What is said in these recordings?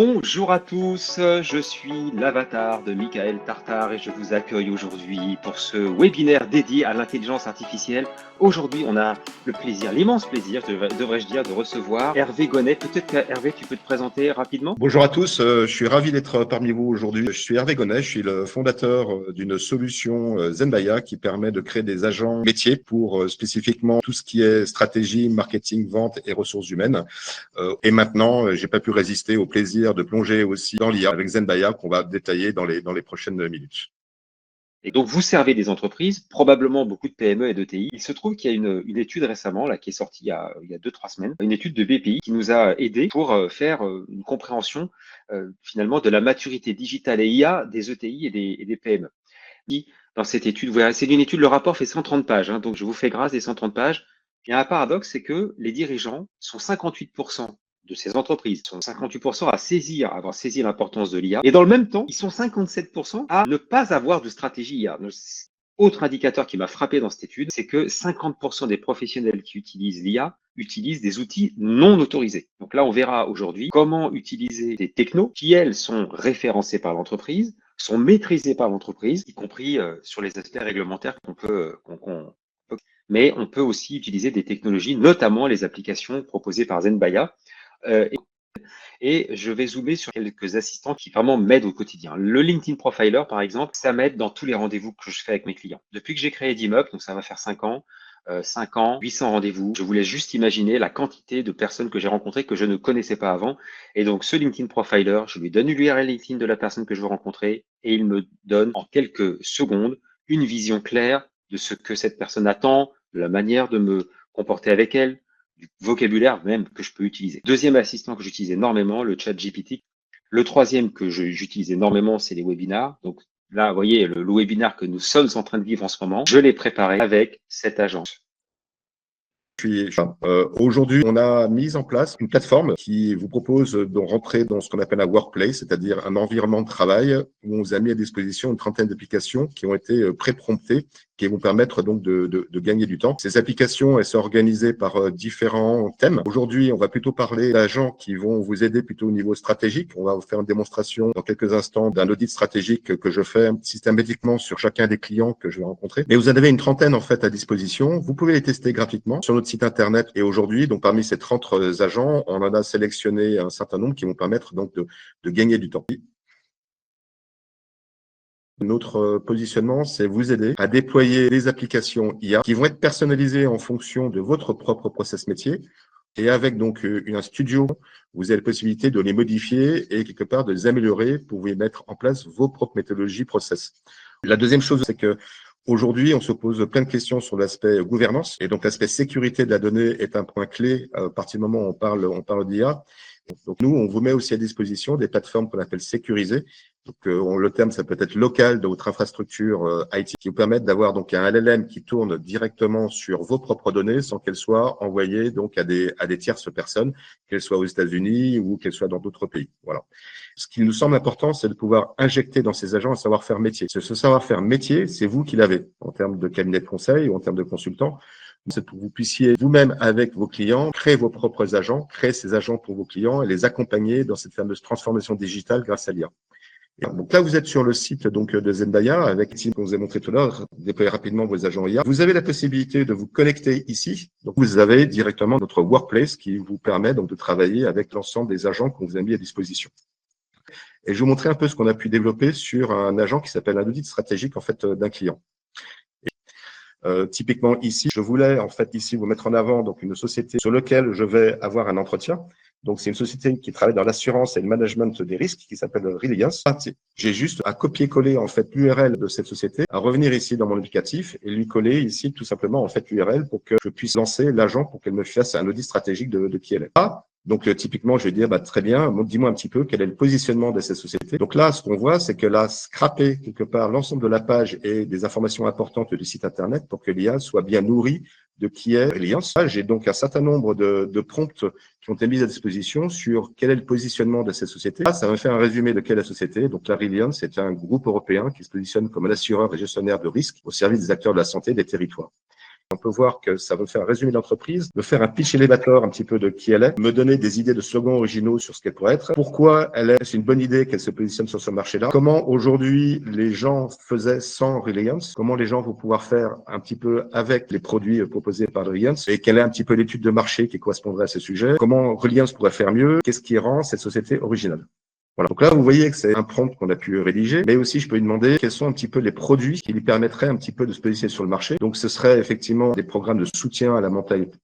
Bonjour à tous, je suis l'avatar de Michael Tartare et je vous accueille aujourd'hui pour ce webinaire dédié à l'intelligence artificielle. Aujourd'hui, on a le plaisir, l'immense plaisir, devrais-je dire, de recevoir Hervé Gonnet. Peut-être Hervé, tu peux te présenter rapidement? Bonjour à tous, je suis ravi d'être parmi vous aujourd'hui. Je suis Hervé Gonnet, je suis le fondateur d'une solution Zenbaya qui permet de créer des agents métiers pour spécifiquement tout ce qui est stratégie, marketing, vente et ressources humaines. Et maintenant, j'ai pas pu résister au plaisir de plonger aussi dans l'IA avec Zenbaya qu'on va détailler dans les prochaines minutes. Et donc, vous servez des entreprises, probablement beaucoup de PME et d'ETI. Il se trouve qu'il y a une étude récemment, là, qui est sortie il y a 2-3 semaines, une étude de BPI qui nous a aidés pour faire une compréhension finalement de la maturité digitale et IA des ETI et des PME. Dans cette étude, vous verrez, c'est une étude, le rapport fait 130 pages, hein, donc je vous fais grâce des 130 pages. Il y a un paradoxe, c'est que les dirigeants sont 58% de ces entreprises, sont 58% à avoir saisi l'importance de l'IA. Et dans le même temps, ils sont 57% à ne pas avoir de stratégie IA. Autre indicateur qui m'a frappé dans cette étude, c'est que 50% des professionnels qui utilisent l'IA utilisent des outils non autorisés. Donc là, on verra aujourd'hui comment utiliser des technos qui, elles, sont référencées par l'entreprise, sont maîtrisées par l'entreprise, y compris sur les aspects réglementaires mais on peut aussi utiliser des technologies, notamment les applications proposées par Zenbaya. Euh, et je vais zoomer sur quelques assistants qui vraiment m'aident au quotidien. Le LinkedIn Profiler, par exemple, ça m'aide dans tous les rendez-vous que je fais avec mes clients. Depuis que j'ai créé DIMUP, donc ça va faire 5 ans, 5 ans, 800 rendez-vous. Je vous laisse juste imaginer la quantité de personnes que j'ai rencontrées que je ne connaissais pas avant. Et donc, ce LinkedIn Profiler, je lui donne l'URL LinkedIn de la personne que je veux rencontrer et il me donne en quelques secondes une vision claire de ce que cette personne attend, de la manière de me comporter avec elle, du vocabulaire même que je peux utiliser. Deuxième assistant que j'utilise énormément, le chat GPT. Le troisième que j'utilise énormément, c'est les webinars. Donc là, vous voyez, le webinar que nous sommes en train de vivre en ce moment, je l'ai préparé avec cette agence. Aujourd'hui, on a mis en place une plateforme qui vous propose de rentrer dans ce qu'on appelle un workplace, c'est-à-dire un environnement de travail où on vous a mis à disposition une trentaine d'applications qui ont été pré-promptées, qui vont permettre donc de gagner du temps. Ces applications, elles sont organisées par différents thèmes. Aujourd'hui, on va plutôt parler d'agents qui vont vous aider plutôt au niveau stratégique. On va vous faire une démonstration dans quelques instants d'un audit stratégique que je fais systématiquement sur chacun des clients que je vais rencontrer. Mais vous en avez une trentaine en fait à disposition. Vous pouvez les tester gratuitement sur notre site internet. Et aujourd'hui, donc parmi ces 30 agents, on en a sélectionné un certain nombre qui vont permettre donc de gagner du temps. Notre positionnement, c'est vous aider à déployer des applications IA qui vont être personnalisées en fonction de votre propre process métier. Et avec donc un studio, vous avez la possibilité de les modifier et quelque part de les améliorer pour vous mettre en place vos propres méthodologies process. La deuxième chose, c'est que aujourd'hui, on se pose plein de questions sur l'aspect gouvernance et donc l'aspect sécurité de la donnée est un point clé à partir du moment où on parle d'IA. Donc nous, on vous met aussi à disposition des plateformes qu'on appelle sécurisées. Donc le terme, ça peut être local de votre infrastructure IT, qui vous permettent d'avoir donc un LLM qui tourne directement sur vos propres données sans qu'elles soient envoyées donc à des tierces personnes, qu'elles soient aux États-Unis ou qu'elles soient dans d'autres pays. Voilà. Ce qui nous semble important, c'est de pouvoir injecter dans ces agents un savoir-faire métier. Ce savoir-faire métier, c'est vous qui l'avez en termes de cabinet de conseil ou en termes de consultant. C'est pour que vous puissiez vous-même, avec vos clients, créer vos propres agents, créer ces agents pour vos clients et les accompagner dans cette fameuse transformation digitale grâce à l'IA. Donc là, vous êtes sur le site donc de Zenbaya avec l'outil qu'on vous a montré tout à l'heure, déployer rapidement vos agents IA. Vous avez la possibilité de vous connecter ici. Donc vous avez directement notre workplace qui vous permet donc de travailler avec l'ensemble des agents qu'on vous a mis à disposition. Et je vais vous montrer un peu ce qu'on a pu développer sur un agent qui s'appelle un audit stratégique en fait d'un client. Typiquement ici, je voulais en fait ici vous mettre en avant donc une société sur laquelle je vais avoir un entretien. Donc c'est une société qui travaille dans l'assurance et le management des risques qui s'appelle Reliance. J'ai juste à copier-coller en fait l'URL de cette société, à revenir ici dans mon indicatif et lui coller ici tout simplement en fait l'URL pour que je puisse lancer l'agent pour qu'elle me fasse un audit stratégique de qui elle est. Donc, typiquement, je vais dire, très bien, dis-moi un petit peu quel est le positionnement de cette société. Donc là, ce qu'on voit, c'est qu'elle a scrappé quelque part l'ensemble de la page et des informations importantes du site Internet pour que l'IA soit bien nourrie de qui est Reliance. J'ai donc un certain nombre de prompts qui ont été mis à disposition sur quel est le positionnement de cette société. Là, ça me fait un résumé de quelle est la société. Donc, la Reliance, c'est un groupe européen qui se positionne comme un assureur et gestionnaire de risques au service des acteurs de la santé des territoires. On peut voir que ça va me faire un résumé d'entreprise, me faire un pitch elevator un petit peu de qui elle est, me donner des idées de slogans originaux sur ce qu'elle pourrait être, pourquoi c'est une bonne idée qu'elle se positionne sur ce marché-là, comment aujourd'hui les gens faisaient sans Reliance, comment les gens vont pouvoir faire un petit peu avec les produits proposés par Reliance, et quelle est un petit peu l'étude de marché qui correspondrait à ce sujet, comment Reliance pourrait faire mieux, qu'est-ce qui rend cette société originale. Voilà. Donc là, vous voyez que c'est un prompt qu'on a pu rédiger, mais aussi je peux lui demander quels sont un petit peu les produits qui lui permettraient un petit peu de se positionner sur le marché. Donc ce serait effectivement des programmes de soutien à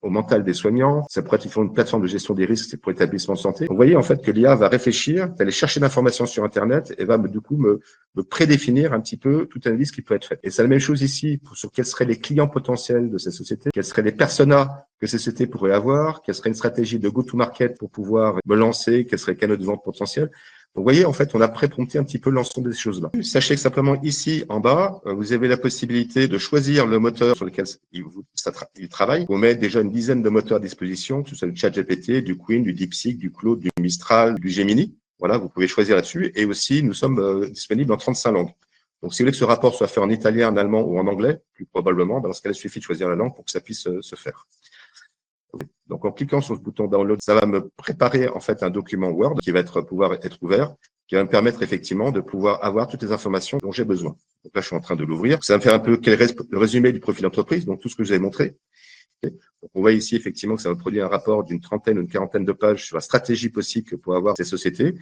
au mental des soignants. Ça pourrait être une plateforme de gestion des risques pour établissements de santé. Donc, vous voyez en fait que l'IA va réfléchir, aller chercher l'information sur Internet et va du coup me prédéfinir un petit peu toute analyse qui peut être faite. Et c'est la même chose ici sur quels seraient les clients potentiels de ces sociétés, quels seraient les personas que ces sociétés pourraient avoir, quelle serait une stratégie de go-to-market pour pouvoir me lancer, quels seraient les canaux de vente potentiels. Vous voyez, en fait, on a pré-prompté un petit peu l'ensemble des choses-là. Sachez que simplement ici, en bas, vous avez la possibilité de choisir le moteur sur lequel il travaille. On met déjà une dizaine de moteurs à disposition, que ce soit du ChatGPT, du Queen, du DeepSeek, du Claude, du Mistral, du Gemini. Voilà, vous pouvez choisir là-dessus. Et aussi, nous sommes disponibles en 35 langues. Donc, si vous voulez que ce rapport soit fait en italien, en allemand ou en anglais, plus probablement, dans ce cas-là, il suffit de choisir la langue pour que ça puisse se faire. Donc, en cliquant sur ce bouton download, ça va me préparer en fait un document Word qui va pouvoir être ouvert, qui va me permettre effectivement de pouvoir avoir toutes les informations dont j'ai besoin. Donc là, je suis en train de l'ouvrir. Ça va me faire un peu le résumé du profil d'entreprise, donc tout ce que je vous ai montré. Donc, on voit ici effectivement que ça va produire un rapport d'une trentaine ou une quarantaine de pages sur la stratégie possible que pour avoir ces sociétés. Et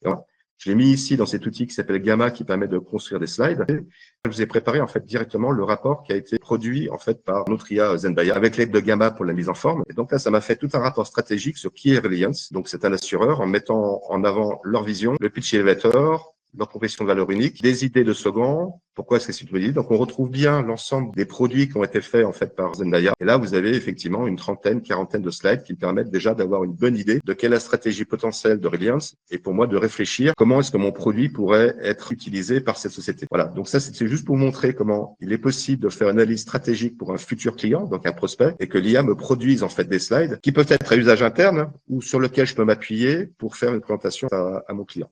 voilà. Je l'ai mis ici dans cet outil qui s'appelle Gamma qui permet de construire des slides. Je vous ai préparé en fait directement le rapport qui a été produit en fait par notre IA Zenbaya avec l'aide de Gamma pour la mise en forme. Et donc là, ça m'a fait tout un rapport stratégique sur qui est Reliance. Donc c'est un assureur en mettant en avant leur vision, le pitch elevator, leur proposition de valeur unique, des idées de slogan. Pourquoi est-ce que c'est une bonne idée? Donc, on retrouve bien l'ensemble des produits qui ont été faits, en fait, par Zenbaya. Et là, vous avez effectivement une trentaine, quarantaine de slides qui permettent déjà d'avoir une bonne idée de quelle est la stratégie potentielle de Reliance et pour moi de réfléchir comment est-ce que mon produit pourrait être utilisé par cette société. Voilà. Donc, ça, c'est juste pour montrer comment il est possible de faire une analyse stratégique pour un futur client, donc un prospect, et que l'IA me produise, en fait, des slides qui peuvent être à usage interne ou sur lequel je peux m'appuyer pour faire une présentation à mon client.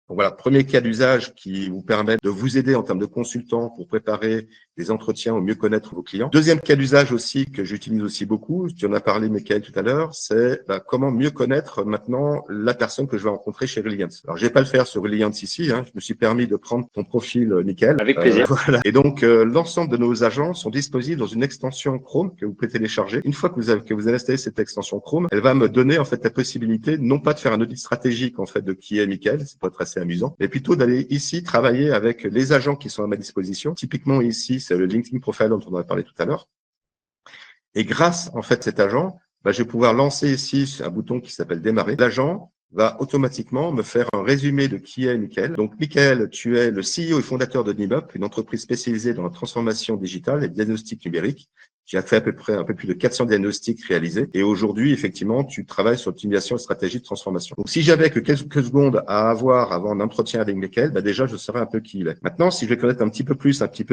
Donc voilà, premier cas d'usage qui vous permet de vous aider en termes de consultant pour préparer des entretiens ou mieux connaître vos clients. Deuxième cas d'usage aussi que j'utilise aussi beaucoup, tu en as parlé Michael tout à l'heure, c'est comment mieux connaître maintenant la personne que je vais rencontrer chez Reliance. Alors je vais pas le faire sur Reliance ici, je me suis permis de prendre ton profil Michael. Avec plaisir. Voilà. Et donc l'ensemble de nos agents sont disponibles dans une extension Chrome que vous pouvez télécharger. Une fois que vous avez installé cette extension Chrome, elle va me donner en fait la possibilité non pas de faire un audit stratégique en fait de qui est Michael, c'est pas être assez amusant, mais plutôt d'aller ici travailler avec les agents qui sont à ma disposition. Typiquement ici, c'est le LinkedIn Profile dont on a parlé tout à l'heure. Et grâce en fait cet agent, je vais pouvoir lancer ici un bouton qui s'appelle démarrer. L'agent va automatiquement me faire un résumé de qui est Michael. Donc, Michael, tu es le CEO et fondateur de Nimup, une entreprise spécialisée dans la transformation digitale et le diagnostic numérique. Tu as fait à peu près un peu plus de 400 diagnostics réalisés. Et aujourd'hui, effectivement, tu travailles sur l'optimisation et stratégie de transformation. Donc, si j'avais que quelques secondes à avoir avant un entretien avec Michael, déjà, je saurais un peu qui il est. Maintenant, si je vais connaître un petit peu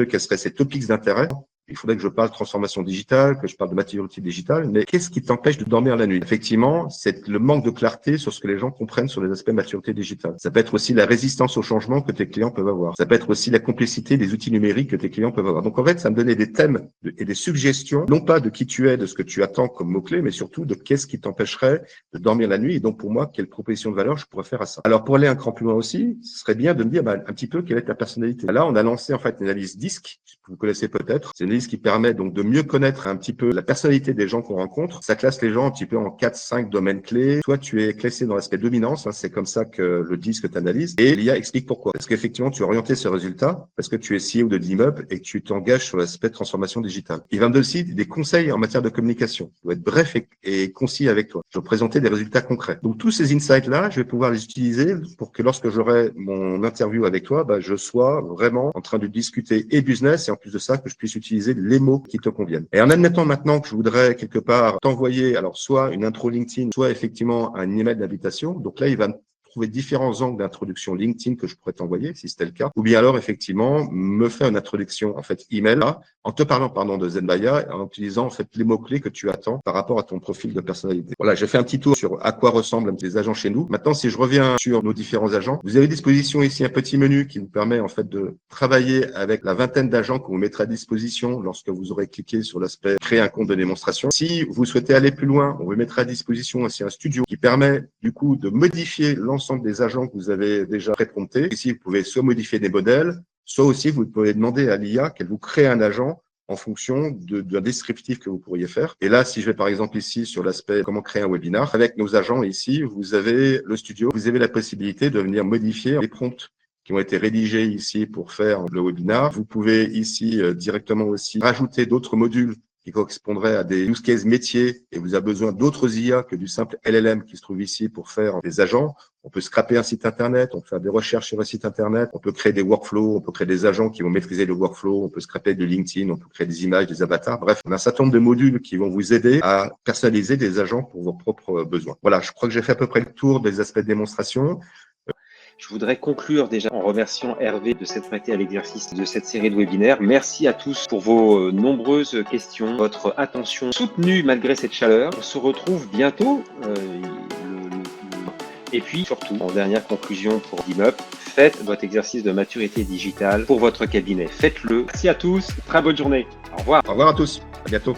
quels seraient ses topics d'intérêt, il faudrait que je parle de transformation digitale, que je parle de maturité digitale, mais qu'est-ce qui t'empêche de dormir la nuit? Effectivement, c'est le manque de clarté sur ce que les gens comprennent sur les aspects de maturité digitale. Ça peut être aussi la résistance au changement que tes clients peuvent avoir. Ça peut être aussi la complicité des outils numériques que tes clients peuvent avoir. Donc, en fait, ça me donnait des thèmes et des suggestions, non pas de qui tu es, de ce que tu attends comme mot-clé, mais surtout de qu'est-ce qui t'empêcherait de dormir la nuit et donc, pour moi, quelle proposition de valeur je pourrais faire à ça. Alors, pour aller un cran plus loin aussi, ce serait bien de me dire un petit peu quelle est ta personnalité. Là, on a lancé en fait une analyse DISC, que vous connaissez peut-être. C'est une analyse qui permet donc de mieux connaître un petit peu la personnalité des gens qu'on rencontre. Ça classe les gens un petit peu en 4-5 domaines clés. Toi, tu es classé dans l'aspect dominance, c'est comme ça que le DISC t'analyse. Et l'IA explique pourquoi. Parce qu'effectivement, tu as orienté ce résultat parce que tu es CEO de Nimup et que tu t'engages sur l'aspect de transformation digitale. Il va me donner aussi des conseils en matière de communication. Je dois être bref et concis avec toi. Je vais présenter des résultats concrets. Donc, tous ces insights-là, je vais pouvoir les utiliser pour que lorsque j'aurai mon interview avec toi, je sois vraiment en train de discuter et business et en plus de ça, que je puisse utiliser les mots qui te conviennent. Et en admettant maintenant que je voudrais quelque part t'envoyer, alors soit une intro LinkedIn, soit effectivement un email d'invitation. Donc là, il va me trouver différents angles d'introduction LinkedIn que je pourrais t'envoyer, si c'était le cas. Ou bien alors, effectivement, me faire une introduction, en fait, email, là, en te parlant, de Zenmaya, en utilisant, en fait, les mots-clés que tu attends par rapport à ton profil de personnalité. Voilà, j'ai fait un petit tour sur à quoi ressemblent les agents chez nous. Maintenant, si je reviens sur nos différents agents, vous avez à disposition ici un petit menu qui vous permet, en fait, de travailler avec la vingtaine d'agents qu'on vous mettra à disposition lorsque vous aurez cliqué sur l'aspect créer un compte de démonstration. Si vous souhaitez aller plus loin, on vous mettra à disposition aussi un studio qui permet, du coup, de modifier l'ensemble des agents que vous avez déjà prépromptés. Ici, vous pouvez soit modifier des modèles, soit aussi vous pouvez demander à l'IA qu'elle vous crée un agent en fonction d'un descriptif que vous pourriez faire. Et là, si je vais par exemple ici sur l'aspect comment créer un webinar, avec nos agents ici, vous avez le studio, vous avez la possibilité de venir modifier les prompts qui ont été rédigés ici pour faire le webinar. Vous pouvez ici directement aussi rajouter d'autres modules qui correspondraient à des use cases métiers et vous avez besoin d'autres IA que du simple LLM qui se trouve ici pour faire des agents. On peut scraper un site internet, on peut faire des recherches sur un site internet, on peut créer des workflows, on peut créer des agents qui vont maîtriser le workflow, on peut scraper du LinkedIn, on peut créer des images, des avatars. Bref, on a un certain nombre de modules qui vont vous aider à personnaliser des agents pour vos propres besoins. Voilà, je crois que j'ai fait à peu près le tour des aspects de démonstration. Je voudrais conclure déjà en remerciant Hervé de s'être prêté à l'exercice de cette série de webinaires. Merci à tous pour vos nombreuses questions, votre attention soutenue malgré cette chaleur. On se retrouve bientôt. Et puis surtout, en dernière conclusion pour DIMUP, faites votre exercice de maturité digitale pour votre cabinet. Faites-le. Merci à tous. Très bonne journée. Au revoir. Au revoir à tous. À bientôt.